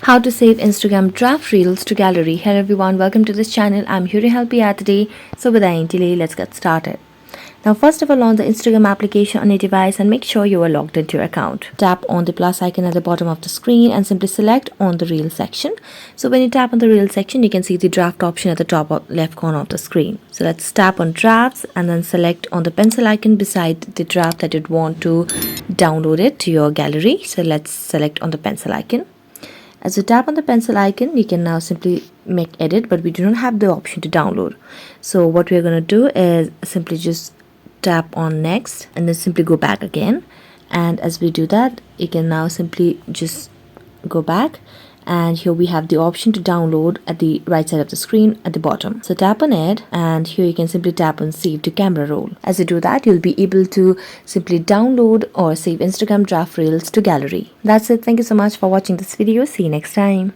How to save Instagram draft reels to gallery. Hello everyone, welcome to this channel. I'm here to help you out today. So without any delay, let's get started. Now first of all, on the Instagram application on your device and make sure you are logged into your account. Tap on the plus icon at the bottom of the screen and simply select on the reel section. So when you tap on the reel section, you can see the draft option at the top left corner of the screen. So let's tap on drafts and then select on the pencil icon beside the draft that you'd want to download it to your gallery. So let's select on the pencil icon. As you tap on the pencil icon, you can now simply make edit, but we do not have the option to download. So what we're going to do is simply just tap on next and then simply go back again. And as we do that, you can now simply just go back, and here we have the option to download at the right side of the screen at the bottom. So tap on it, and here you can simply tap on save to camera roll. As you do that, you'll be able to simply download or save Instagram draft reels to gallery. That's it. Thank you so much for watching this video. See you next time.